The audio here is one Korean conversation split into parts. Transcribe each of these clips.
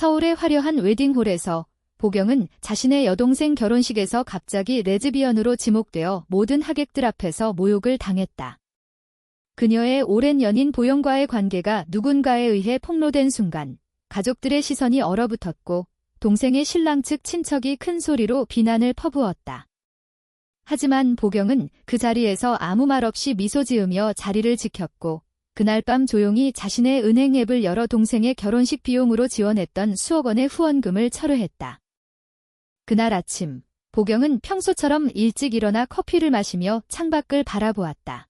서울의 화려한 웨딩홀에서 보경은 자신의 여동생 결혼식에서 갑자기 레즈비언으로 지목되어 모든 하객들 앞에서 모욕을 당했다. 그녀의 오랜 연인 보영과의 관계가 누군가에 의해 폭로된 순간 가족들의 시선이 얼어붙었고 동생의 신랑 측 친척이 큰 소리로 비난을 퍼부었다. 하지만 보경은 그 자리에서 아무 말 없이 미소 지으며 자리를 지켰고 그날 밤 조용히 자신의 은행 앱을 열어 동생의 결혼식 비용으로 지원했던 수억 원의 후원금을 철회했다. 그날 아침, 보경은 평소처럼 일찍 일어나 커피를 마시며 창밖을 바라보았다.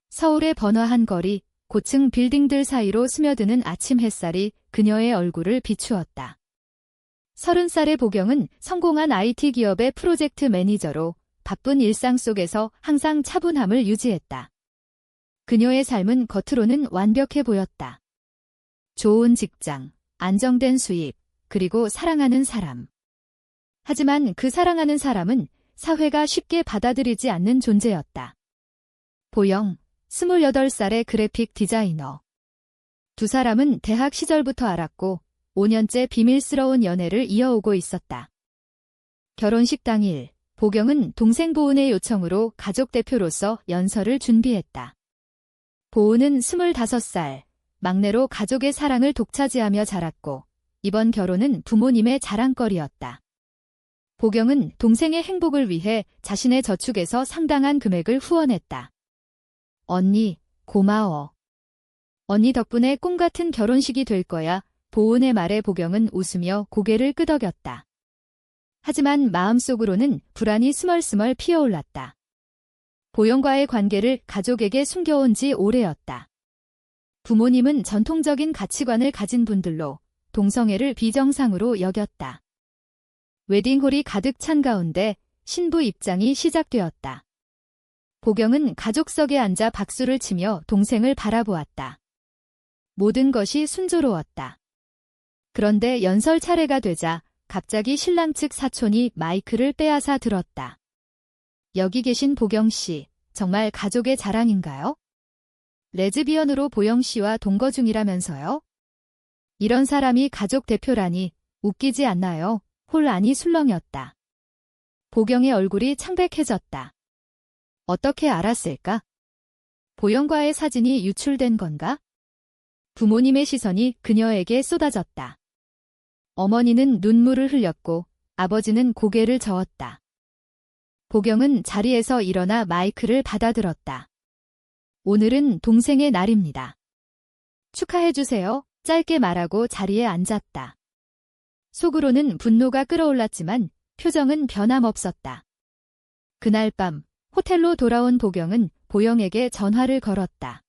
서울의 번화한 거리, 고층 빌딩들 사이로 스며드는 아침 햇살이 그녀의 얼굴을 비추었다. 30살의 보경은 성공한 IT 기업의 프로젝트 매니저로 바쁜 일상 속에서 항상 차분함을 유지했다. 그녀의 삶은 겉으로는 완벽해 보였다. 좋은 직장, 안정된 수입, 그리고 사랑하는 사람. 하지만 그 사랑하는 사람은 사회가 쉽게 받아들이지 않는 존재였다. 보영, 28살의 그래픽 디자이너. 두 사람은 대학 시절부터 알았고 5년째 비밀스러운 연애를 이어오고 있었다. 결혼식 당일, 보경은 동생 보은의 요청으로 가족 대표로서 연설을 준비했다. 보은은 25살, 막내로 가족의 사랑을 독차지하며 자랐고 이번 결혼은 부모님의 자랑거리였다. 보경은 동생의 행복을 위해 자신의 저축에서 상당한 금액을 후원했다. 언니, 고마워. 언니 덕분에 꿈같은 결혼식이 될 거야. 보은의 말에 보경은 웃으며 고개를 끄덕였다. 하지만 마음속으로는 불안이 스멀스멀 피어올랐다. 보영과의 관계를 가족에게 숨겨온 지 오래였다. 부모님은 전통적인 가치관을 가진 분들로 동성애를 비정상으로 여겼다. 웨딩홀이 가득 찬 가운데 신부 입장이 시작되었다. 보경은 가족석에 앉아 박수를 치며 동생을 바라보았다. 모든 것이 순조로웠다. 그런데 연설 차례가 되자 갑자기 신랑 측 사촌이 마이크를 빼앗아 들었다. 여기 계신 보경 씨, 정말 가족의 자랑인가요? 레즈비언으로 보영 씨와 동거 중이라면서요? 이런 사람이 가족 대표라니 웃기지 않나요? 홀 안이 술렁였다. 보경의 얼굴이 창백해졌다. 어떻게 알았을까? 보영과의 사진이 유출된 건가? 부모님의 시선이 그녀에게 쏟아졌다. 어머니는 눈물을 흘렸고 아버지는 고개를 저었다. 보경은 자리에서 일어나 마이크를 받아들었다. 오늘은 동생의 날입니다. 축하해주세요. 짧게 말하고 자리에 앉았다. 속으로는 분노가 끓어올랐지만 표정은 변함없었다. 그날 밤 호텔로 돌아온 보경은 보영에게 전화를 걸었다.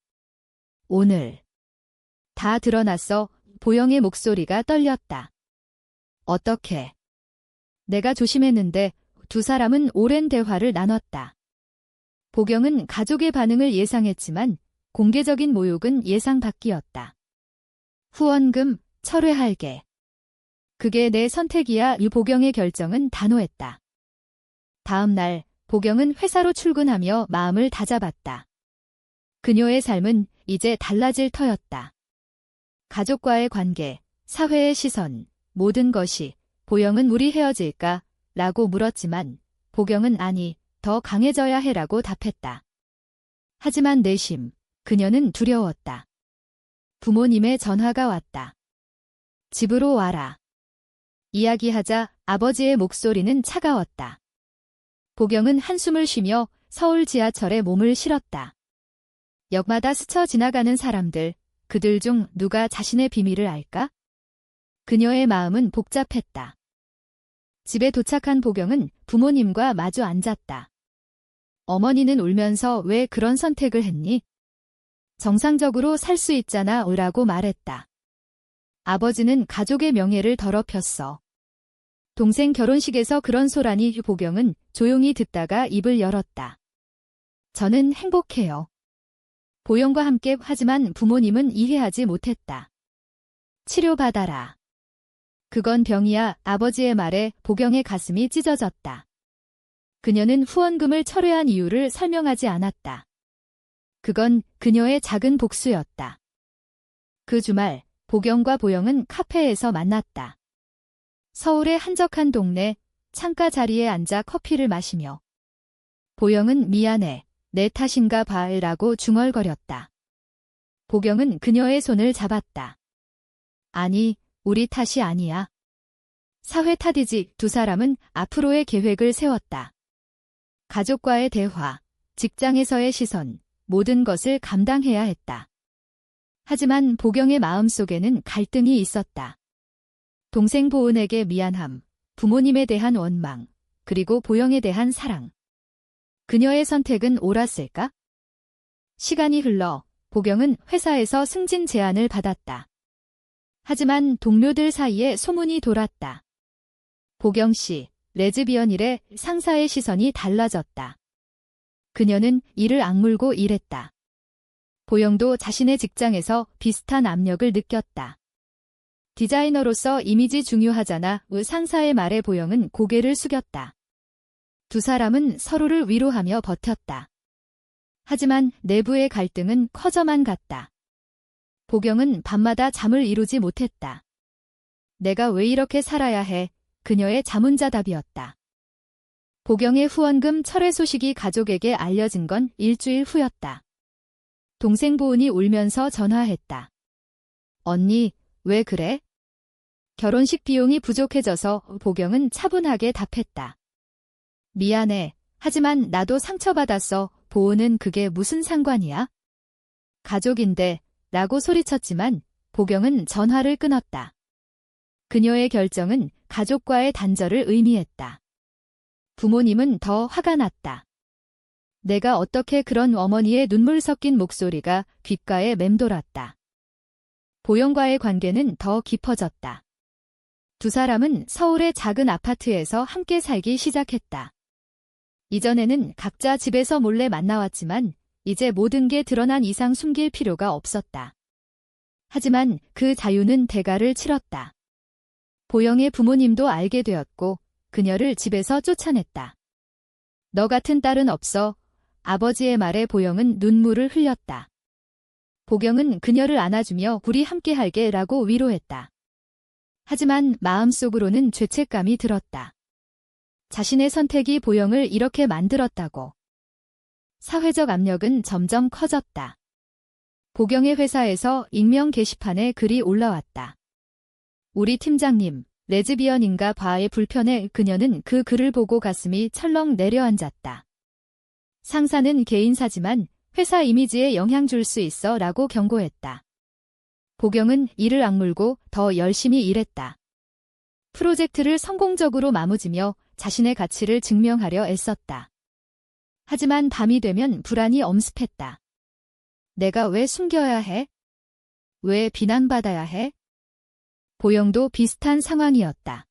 오늘 다 드러났어. 보영의 목소리가 떨렸다. 어떻게? 내가 조심했는데 두 사람은 오랜 대화를 나눴다. 보경은 가족의 반응을 예상했지만 공개적인 모욕은 예상 밖이었다. 후원금 철회할게. 그게 내 선택이야. 보경의 결정은 단호했다. 다음 날 보경은 회사로 출근하며 마음을 다잡았다. 그녀의 삶은 이제 달라질 터였다. 가족과의 관계, 사회의 시선, 모든 것이 보영은 우리 헤어질까? 라고 물었지만 보경은 아니, 더 강해져야 해라고 답했다. 하지만 내심 그녀는 두려웠다. 부모님의 전화가 왔다. 집으로 와라. 이야기하자 아버지의 목소리는 차가웠다. 보경은 한숨을 쉬며 서울 지하철에 몸을 실었다. 역마다 스쳐 지나가는 사람들, 그들 중 누가 자신의 비밀을 알까? 그녀의 마음은 복잡했다. 집에 도착한 보경은 부모님과 마주 앉았다. 어머니는 울면서 왜 그런 선택을 했니? 정상적으로 살 수 있잖아 라고 말했다. 아버지는 가족의 명예를 더럽혔어. 동생 결혼식에서 그런 소라니. 보경은 조용히 듣다가 입을 열었다. 저는 행복해요. 보영과 함께. 하지만 부모님은 이해하지 못했다. 치료받아라. 그건 병이야. 아버지의 말에 보경의 가슴이 찢어졌다. 그녀는 후원금을 철회한 이유를 설명하지 않았다. 그건 그녀의 작은 복수였다. 그 주말 보경과 보영은 카페에서 만났다. 서울의 한적한 동네 창가 자리에 앉아 커피를 마시며 보영은 미안해, 내 탓인가 봐라고 중얼거렸다. 보경은 그녀의 손을 잡았다. 아니, 우리 탓이 아니야. 사회 탓이지. 두 사람은 앞으로의 계획을 세웠다. 가족과의 대화, 직장에서의 시선, 모든 것을 감당해야 했다. 하지만 보경의 마음속에는 갈등이 있었다. 동생 보은에게 미안함, 부모님에 대한 원망, 그리고 보영에 대한 사랑. 그녀의 선택은 옳았을까? 시간이 흘러 보경은 회사에서 승진 제안을 받았다. 하지만 동료들 사이에 소문이 돌았다. 보경 씨, 레즈비언이래. 상사의 시선이 달라졌다. 그녀는 이를 악물고 일했다. 보영도 자신의 직장에서 비슷한 압력을 느꼈다. 디자이너로서 이미지 중요하잖아. 상사의 말에 보영은 고개를 숙였다. 두 사람은 서로를 위로하며 버텼다. 하지만 내부의 갈등은 커져만 갔다. 보경은 밤마다 잠을 이루지 못했다. 내가 왜 이렇게 살아야 해? 그녀의 자문자답이었다. 보경의 후원금 철회 소식이 가족에게 알려진 건 일주일 후였다. 동생 보은이 울면서 전화했다. 언니, 왜 그래? 결혼식 비용이 부족해져서. 보경은 차분하게 답했다. 미안해. 하지만 나도 상처받았어. 보은은 그게 무슨 상관이야? 가족인데 라고 소리쳤지만 보경은 전화를 끊었다. 그녀의 결정은 가족과의 단절을 의미했다. 부모님은 더 화가 났다. 내가 어떻게 그런 어머니의 눈물 섞인 목소리가 귓가에 맴돌았다. 보영과의 관계는 더 깊어졌다. 두 사람은 서울의 작은 아파트에서 함께 살기 시작했다. 이전에는 각자 집에서 몰래 만나왔지만 이제 모든 게 드러난 이상 숨길 필요가 없었다. 하지만 그 자유는 대가를 치렀다. 보영의 부모님도 알게 되었고 그녀를 집에서 쫓아냈다. 너 같은 딸은 없어. 아버지의 말에 보영은 눈물을 흘렸다. 보경은 그녀를 안아주며 우리 함께 할게 라고 위로했다. 하지만 마음속으로는 죄책감이 들었다. 자신의 선택이 보영을 이렇게 만들었다고. 사회적 압력은 점점 커졌다. 보경의 회사에서 익명 게시판에 글이 올라왔다. 우리 팀장님, 레즈비언인가 봐에 불편해. 그녀는 그 글을 보고 가슴이 철렁 내려앉았다. 상사는 개인사지만 회사 이미지에 영향 줄 수 있어 라고 경고했다. 보경은 이를 악물고 더 열심히 일했다. 프로젝트를 성공적으로 마무지며 자신의 가치를 증명하려 애썼다. 하지만 밤이 되면 불안이 엄습했다. 내가 왜 숨겨야 해? 왜 비난받아야 해? 보영도 비슷한 상황이었다.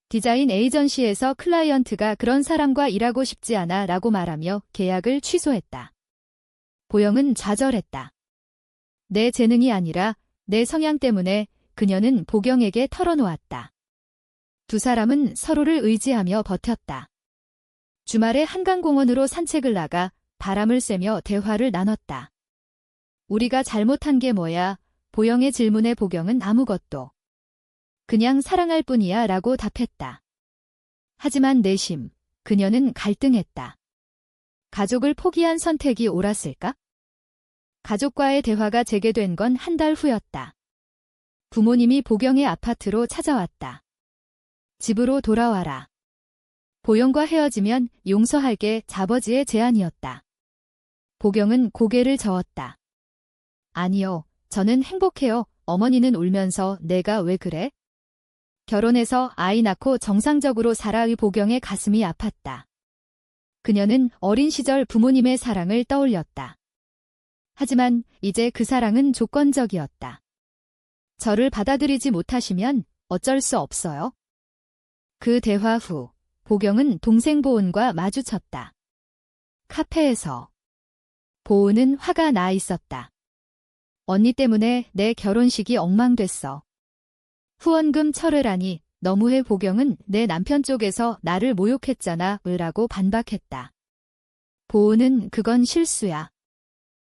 디자인 에이전시에서 클라이언트가 그런 사람과 일하고 싶지 않아 라고 말하며 계약을 취소했다. 보영은 좌절했다. 내 재능이 아니라 내 성향 때문에. 그녀는 보경에게 털어놓았다. 두 사람은 서로를 의지하며 버텼다. 주말에 한강공원으로 산책을 나가 바람을 쐬며 대화를 나눴다. 우리가 잘못한 게 뭐야? 보영의 질문에 보경은 아무것도. 그냥 사랑할 뿐이야 라고 답했다. 하지만 내심 그녀는 갈등했다. 가족을 포기한 선택이 옳았을까? 가족과의 대화가 재개된 건 한 달 후였다. 부모님이 보경의 아파트로 찾아왔다. 집으로 돌아와라. 보영과 헤어지면 용서할게. 아버지의 제안이었다. 보경은 고개를 저었다. 아니요, 저는 행복해요. 어머니는 울면서 내가 왜 그래? 결혼해서 아이 낳고 정상적으로 살아의 보경의 가슴이 아팠다. 그녀는 어린 시절 부모님의 사랑을 떠올렸다. 하지만 이제 그 사랑은 조건적이었다. 저를 받아들이지 못하시면 어쩔 수 없어요. 그 대화 후 보경은 동생 보은과 마주쳤다. 카페에서 보은은 화가 나 있었다. 언니 때문에 내 결혼식이 엉망됐어. 후원금 철회라니 너무해. 보경은 내 남편 쪽에서 나를 모욕했잖아 라고 반박했다. 보은은 그건 실수야.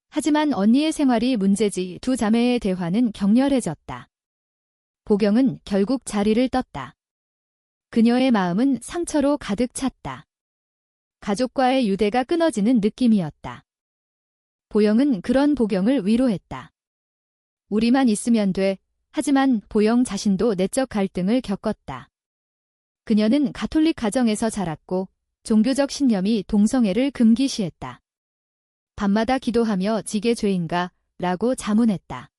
하지만 언니의 생활이 문제지 두 자매의 대화는 격렬해졌다. 보경은 결국 자리를 떴다. 그녀의 마음은 상처로 가득 찼다. 가족과의 유대가 끊어지는 느낌이었다. 보영은 그런 보경을 위로했다. 우리만 있으면 돼. 하지만 보영 자신도 내적 갈등을 겪었다. 그녀는 가톨릭 가정에서 자랐고 종교적 신념이 동성애를 금기시했다. 밤마다 기도하며 지게 죄인가? 라고 자문했다.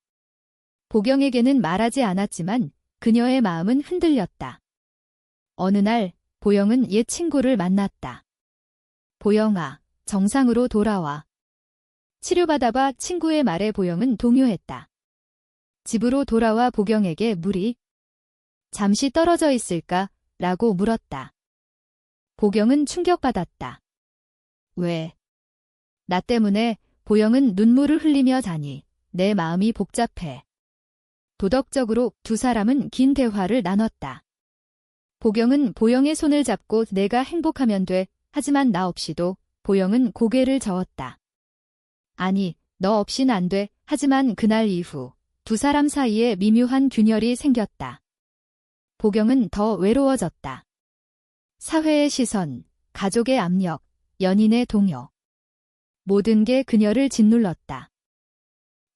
보경에게는 말하지 않았지만 그녀의 마음은 흔들렸다. 어느 날 보영은 옛 친구를 만났다. 보영아, 정상으로 돌아와. 치료받아봐. 친구의 말에 보영은 동요했다. 집으로 돌아와 보경에게 물이 잠시 떨어져 있을까? 라고 물었다. 보경은 충격받았다. 왜? 나 때문에. 보영은 눈물을 흘리며 자니 내 마음이 복잡해. 도덕적으로 두 사람은 긴 대화를 나눴다. 보경은 보영의 손을 잡고 내가 행복하면 돼. 하지만 나 없이도. 보영은 고개를 저었다. 아니, 너 없인 안 돼. 하지만 그날 이후 두 사람 사이에 미묘한 균열이 생겼다. 보경은 더 외로워졌다. 사회의 시선, 가족의 압력, 연인의 동요. 모든 게 그녀를 짓눌렀다.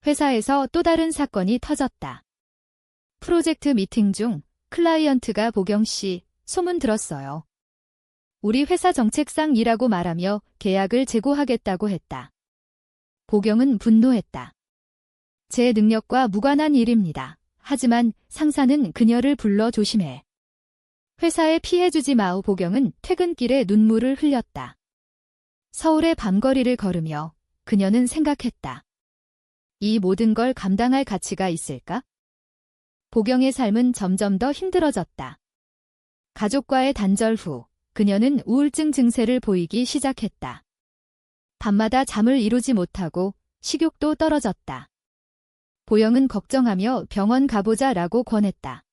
회사에서 또 다른 사건이 터졌다. 프로젝트 미팅 중 클라이언트가 보경 씨, 소문 들었어요. 우리 회사 정책상 이라고 말하며 계약을 재고하겠다고 했다. 보경은 분노했다. 제 능력과 무관한 일입니다. 하지만 상사는 그녀를 불러 조심해. 회사에 피해주지 마우. 보경은 퇴근길에 눈물을 흘렸다. 서울의 밤거리를 걸으며 그녀는 생각했다. 이 모든 걸 감당할 가치가 있을까? 보경의 삶은 점점 더 힘들어졌다. 가족과의 단절 후 그녀는 우울증 증세를 보이기 시작했다. 밤마다 잠을 이루지 못하고 식욕도 떨어졌다. 보영은 걱정하며 병원 가보자라고 권했다.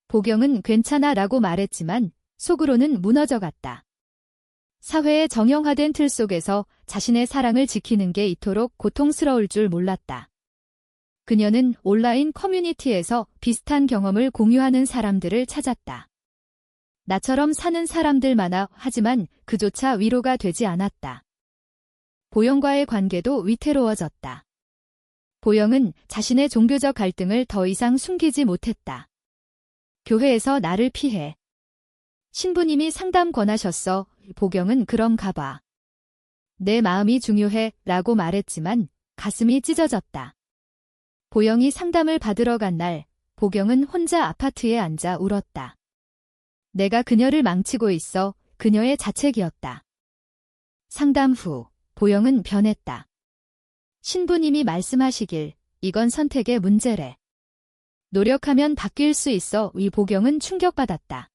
보경은 괜찮아 라고 말했지만 속으로는 무너져갔다. 사회의 정형화된 틀 속에서 자신의 사랑을 지키는 게 이토록 고통스러울 줄 몰랐다. 그녀는 온라인 커뮤니티에서 비슷한 경험을 공유하는 사람들을 찾았다. 나처럼 사는 사람들 많아. 하지만 그조차 위로가 되지 않았다. 보영과의 관계도 위태로워졌다. 보영은 자신의 종교적 갈등을 더 이상 숨기지 못했다. 교회에서 나를 피해. 신부님이 상담 권하셨어. 보경은 그런가 봐. 내 마음이 중요해 라고 말했지만 가슴이 찢어졌다. 보영이 상담을 받으러 간 날, 보경은 혼자 아파트에 앉아 울었다. 내가 그녀를 망치고 있어. 그녀의 자책이었다. 상담 후 보영은 변했다. 신부님이 말씀하시길 이건 선택의 문제래. 노력하면 바뀔 수 있어. 이 보경은 충격받았다.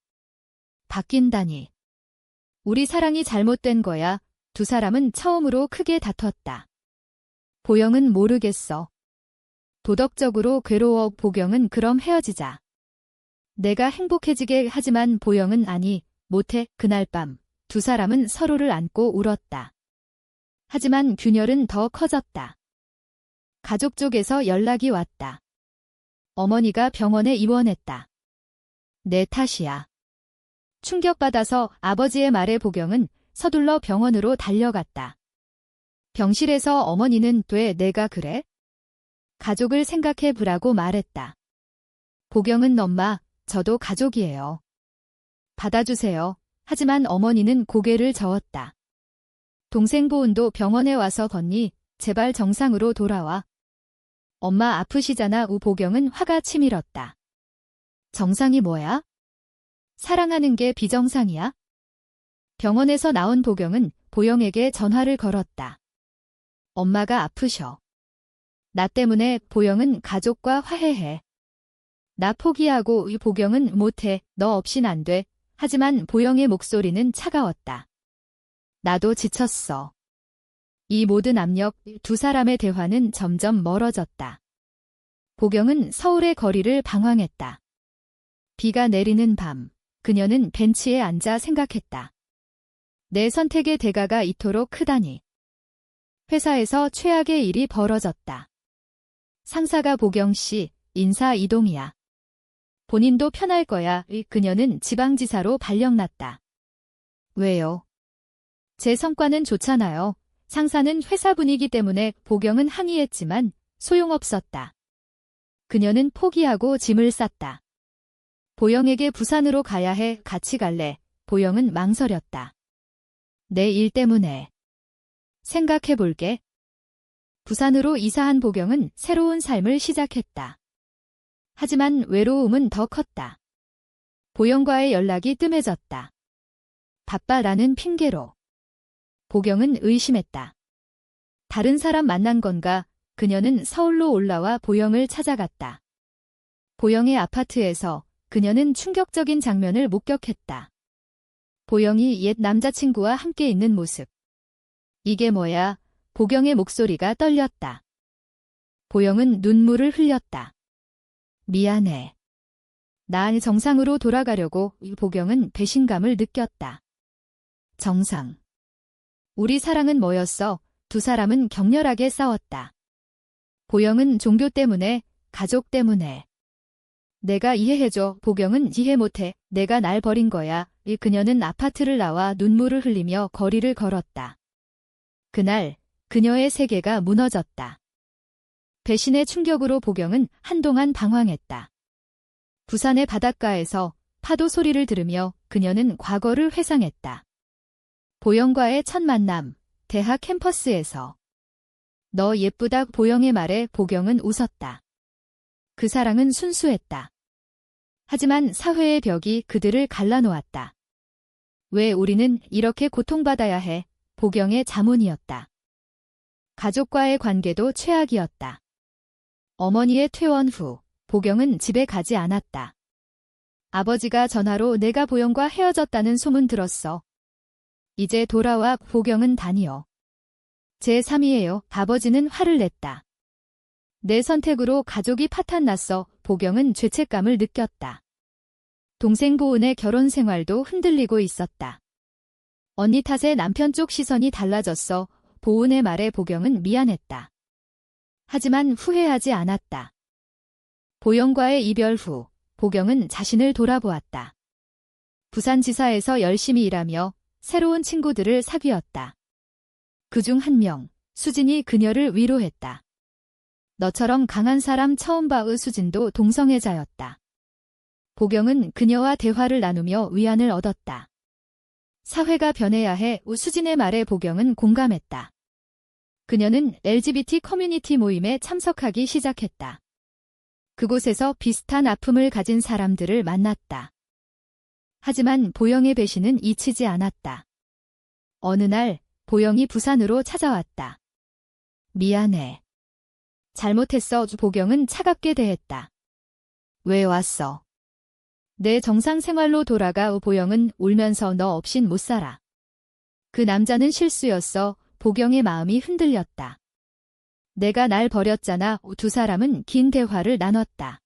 바뀐다니. 우리 사랑이 잘못된 거야. 두 사람은 처음으로 크게 다퉜다. 보영은 모르겠어. 도덕적으로 괴로워. 보경은 그럼 헤어지자. 내가 행복해지게. 하지만 보영은 아니, 못해. 그날 밤 두 사람은 서로를 안고 울었다. 하지만 균열은 더 커졌다. 가족 쪽에서 연락이 왔다. 어머니가 병원에 입원했다. 내 탓이야. 충격받아서 아버지의 말에 보경은 서둘러 병원으로 달려갔다. 병실에서 어머니는 돼. 내가 그래? 가족을 생각해 보라고 말했다. 보경은 엄마, 저도 가족이에요. 받아주세요. 하지만 어머니는 고개를 저었다. 동생 보은도 병원에 와서 건니, 제발 정상으로 돌아와. 엄마 아프시잖아. 보경은 화가 치밀었다. 정상이 뭐야? 사랑하는 게 비정상이야? 병원에서 나온 보경은 보영에게 전화를 걸었다. 엄마가 아프셔. 나 때문에. 보영은 가족과 화해해. 나 포기하고. 보경은 못해. 너 없인 안 돼. 하지만 보영의 목소리는 차가웠다. 나도 지쳤어. 이 모든 압력, 두 사람의 대화는 점점 멀어졌다. 보경은 서울의 거리를 방황했다. 비가 내리는 밤, 그녀는 벤치에 앉아 생각했다. 내 선택의 대가가 이토록 크다니. 회사에서 최악의 일이 벌어졌다. 상사가 보경 씨, 인사 이동이야. 본인도 편할 거야. 그녀는 지방지사로 발령났다. 왜요? 제 성과는 좋잖아요. 상사는 회사 분위기 때문에 보경은 항의했지만 소용없었다. 그녀는 포기하고 짐을 쌌다. 보영에게 부산으로 가야 해. 같이 갈래? 보영은 망설였다. 내 일 때문에. 생각해 볼게. 부산으로 이사한 보경은 새로운 삶을 시작했다. 하지만 외로움은 더 컸다. 보영과의 연락이 뜸해졌다. 바빠라는 핑계로. 보경은 의심했다. 다른 사람 만난 건가? 그녀는 서울로 올라와 보영을 찾아갔다. 보영의 아파트에서 그녀는 충격적인 장면을 목격했다. 보영이 옛 남자친구와 함께 있는 모습. 이게 뭐야? 보경의 목소리가 떨렸다. 보영은 눈물을 흘렸다. 미안해. 난 정상으로 돌아가려고. 보경은 배신감을 느꼈다. 정상. 우리 사랑은 뭐였어? 두 사람은 격렬하게 싸웠다. 보영은 종교 때문에, 가족 때문에. 내가 이해해줘. 보경은 이해 못해. 내가 날 버린 거야. 그녀는 아파트를 나와 눈물을 흘리며 거리를 걸었다. 그날 그녀의 세계가 무너졌다. 배신의 충격으로 보경은 한동안 방황했다. 부산의 바닷가에서 파도 소리를 들으며 그녀는 과거를 회상했다. 보영과의 첫 만남, 대학 캠퍼스에서. 너 예쁘다. 보영의 말에 보경은 웃었다. 그 사랑은 순수했다. 하지만 사회의 벽이 그들을 갈라놓았다. 왜 우리는 이렇게 고통받아야 해? 보경의 자문이었다. 가족과의 관계도 최악이었다. 어머니의 퇴원 후 보경은 집에 가지 않았다. 아버지가 전화로 내가 보영과 헤어졌다는 소문 들었어. 이제 돌아와. 보경은 다니요. 제3이에요. 아버지는 화를 냈다. 내 선택으로 가족이 파탄났어. 보경은 죄책감을 느꼈다. 동생 보은의 결혼 생활도 흔들리고 있었다. 언니 탓에 남편 쪽 시선이 달라졌어. 보은의 말에 보경은 미안했다. 하지만 후회하지 않았다. 보영과의 이별 후 보경은 자신을 돌아보았다. 부산지사에서 열심히 일하며 새로운 친구들을 사귀었다. 그중 한 명, 수진이 그녀를 위로했다. 너처럼 강한 사람 처음 봐. 수진도 동성애자였다. 보경은 그녀와 대화를 나누며 위안을 얻었다. 사회가 변해야 해. 수진의 말에 보경은 공감했다. 그녀는 LGBT 커뮤니티 모임에 참석하기 시작했다. 그곳에서 비슷한 아픔을 가진 사람들을 만났다. 하지만 보영의 배신은 잊히지 않았다. 어느 날 보영이 부산으로 찾아왔다. 미안해. 잘못했어. 보경은 차갑게 대했다. 왜 왔어? 내 정상 생활로 돌아가. 보영은 울면서 너 없인 못 살아. 그 남자는 실수였어. 보경의 마음이 흔들렸다. 내가 날 버렸잖아. 두 사람은 긴 대화를 나눴다.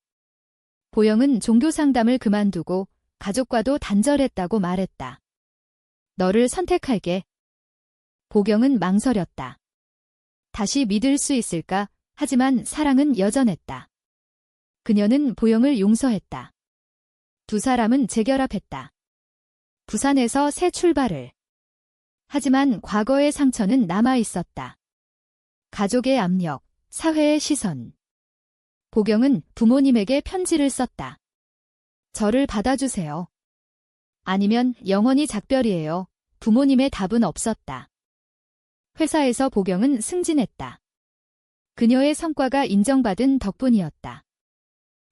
보영은 종교 상담을 그만두고 가족과도 단절했다고 말했다. 너를 선택할게. 보경은 망설였다. 다시 믿을 수 있을까? 하지만 사랑은 여전했다. 그녀는 보영을 용서했다. 두 사람은 재결합했다. 부산에서 새 출발을. 하지만 과거의 상처는 남아 있었다. 가족의 압력, 사회의 시선. 보경은 부모님에게 편지를 썼다. 저를 받아주세요. 아니면 영원히 작별이에요. 부모님의 답은 없었다. 회사에서 보경은 승진했다. 그녀의 성과가 인정받은 덕분이었다.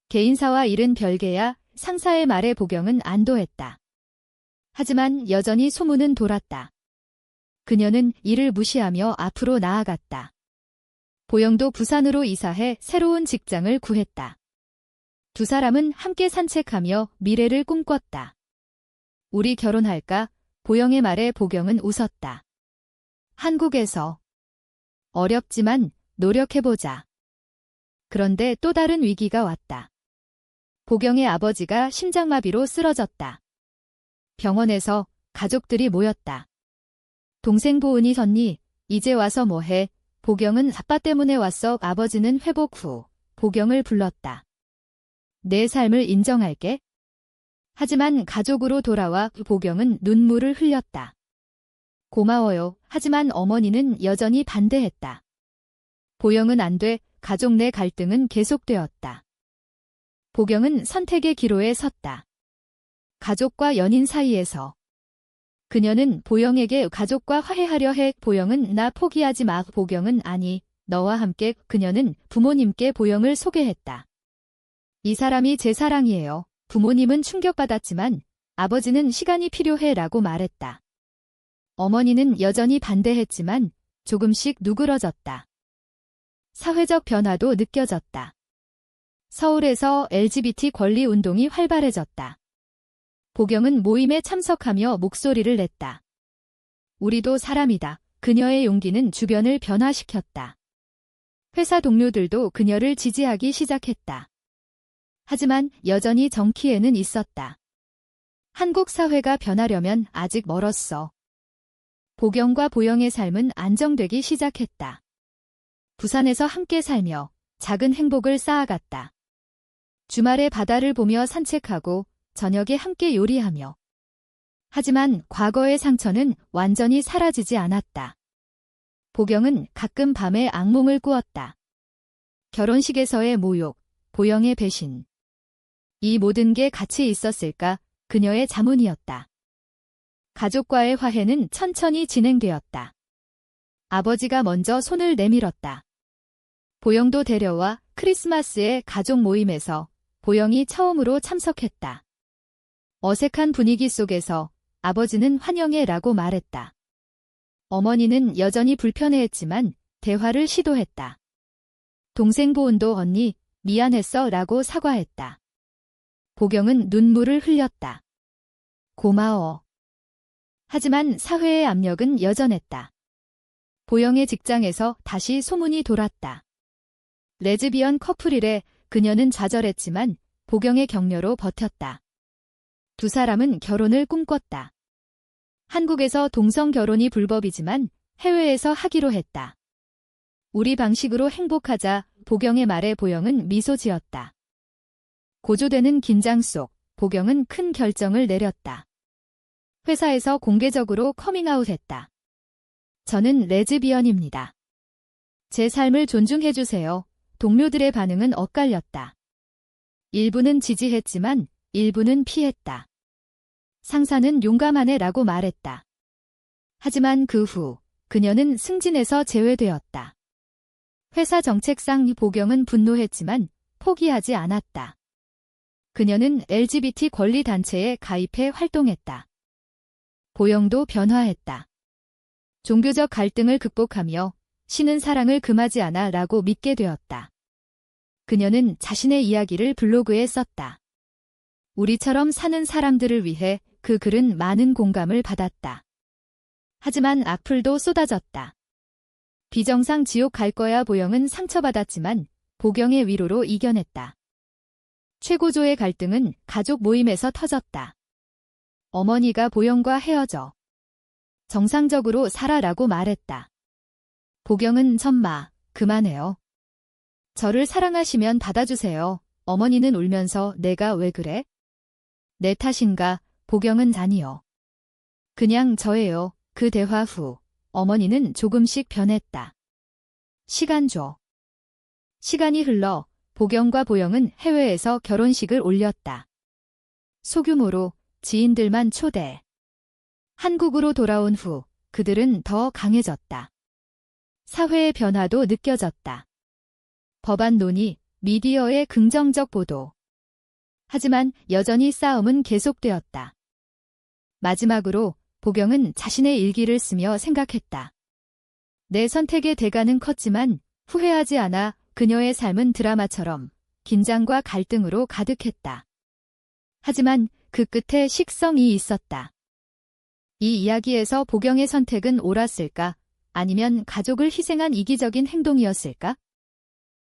개인사와 일은 별개야. 상사의 말에 보경은 안도했다. 하지만 여전히 소문은 돌았다. 그녀는 이를 무시하며 앞으로 나아갔다. 보영도 부산으로 이사해 새로운 직장을 구했다. 두 사람은 함께 산책하며 미래를 꿈꿨다. 우리 결혼할까? 보영의 말에 보경은 웃었다. 한국에서. 어렵지만 노력해보자. 그런데 또 다른 위기가 왔다. 보경의 아버지가 심장마비로 쓰러졌다. 병원에서 가족들이 모였다. 동생 보은이 언니, 이제 와서 뭐해? 보경은 아빠 때문에 왔어. 아버지는 회복 후 보경을 불렀다. 내 삶을 인정할게. 하지만 가족으로 돌아와 보경은 눈물을 흘렸다. 고마워요. 하지만 어머니는 여전히 반대했다. 보영은 안 돼. 가족 내 갈등은 계속되었다. 보경은 선택의 기로에 섰다. 가족과 연인 사이에서. 그녀는 보영에게 가족과 화해하려 해. 보영은 나 포기하지 마. 보경은 아니, 너와 함께. 그녀는 부모님께 보영을 소개했다. 이 사람이 제 사랑이에요. 부모님은 충격받았지만 아버지는 시간이 필요해 라고 말했다. 어머니는 여전히 반대했지만 조금씩 누그러졌다. 사회적 변화도 느껴졌다. 서울에서 LGBT 권리 운동이 활발해졌다. 보경은 모임에 참석하며 목소리를 냈다. 우리도 사람이다. 그녀의 용기는 주변을 변화시켰다. 회사 동료들도 그녀를 지지하기 시작했다. 하지만 여전히 정키에는 있었다. 한국 사회가 변하려면 아직 멀었어. 보경과 보영의 삶은 안정되기 시작했다. 부산에서 함께 살며 작은 행복을 쌓아갔다. 주말에 바다를 보며 산책하고 저녁에 함께 요리하며. 하지만 과거의 상처는 완전히 사라지지 않았다. 보경은 가끔 밤에 악몽을 꾸었다. 결혼식에서의 모욕, 보영의 배신. 이 모든 게 같이 있었을까? 그녀의 자문이었다. 가족과의 화해는 천천히 진행되었다. 아버지가 먼저 손을 내밀었다. 보영도 데려와 크리스마스의 가족 모임에서 보영이 처음으로 참석했다. 어색한 분위기 속에서 아버지는 환영해라고 말했다. 어머니는 여전히 불편해했지만 대화를 시도했다. 동생 보은도 언니, 미안했어 라고 사과했다. 보경은 눈물을 흘렸다. 고마워. 하지만 사회의 압력은 여전했다. 보영의 직장에서 다시 소문이 돌았다. 레즈비언 커플이래. 그녀는 좌절했지만 보경의 격려로 버텼다. 두 사람은 결혼을 꿈꿨다. 한국에서 동성 결혼이 불법이지만 해외에서 하기로 했다. 우리 방식으로 행복하자. 보경의 말에 보영은 미소 지었다. 고조되는 긴장 속 보경은 큰 결정을 내렸다. 회사에서 공개적으로 커밍아웃했다. 저는 레즈비언입니다. 제 삶을 존중해주세요. 동료들의 반응은 엇갈렸다. 일부는 지지했지만 일부는 피했다. 상사는 용감하네 라고 말했다. 하지만 그 후 그녀는 승진에서 제외되었다. 회사 정책상 보경은 분노했지만 포기하지 않았다. 그녀는 LGBT 권리 단체에 가입해 활동했다. 보영도 변화했다. 종교적 갈등을 극복하며 신은 사랑을 금하지 않아 라고 믿게 되었다. 그녀는 자신의 이야기를 블로그에 썼다. 우리처럼 사는 사람들을 위해 그 글은 많은 공감을 받았다. 하지만 악플도 쏟아졌다. 비정상 지옥 갈 거야. 보영은 상처받았지만 보경의 위로로 이겨냈다. 최고조의 갈등은 가족 모임에서 터졌다. 어머니가 보영과 헤어져 정상적으로 살아라고 말했다. 보경은 천마, 그만해요. 저를 사랑하시면 받아주세요. 어머니는 울면서 내가 왜 그래? 내 탓인가? 보경은 아니요. 그냥 저예요. 그 대화 후 어머니는 조금씩 변했다. 시간 줘. 시간이 흘러 보경과 보영은 해외에서 결혼식을 올렸다. 소규모로 지인들만 초대. 한국으로 돌아온 후 그들은 더 강해졌다. 사회의 변화도 느껴졌다. 법안 논의, 미디어의 긍정적 보도. 하지만 여전히 싸움은 계속되었다. 마지막으로 보경은 자신의 일기를 쓰며 생각했다. 내 선택의 대가는 컸지만 후회하지 않아. 그녀의 삶은 드라마처럼 긴장과 갈등으로 가득했다. 하지만 그 끝에 식성이 있었다. 이 이야기에서 보경의 선택은 옳았을까? 아니면 가족을 희생한 이기적인 행동이었을까?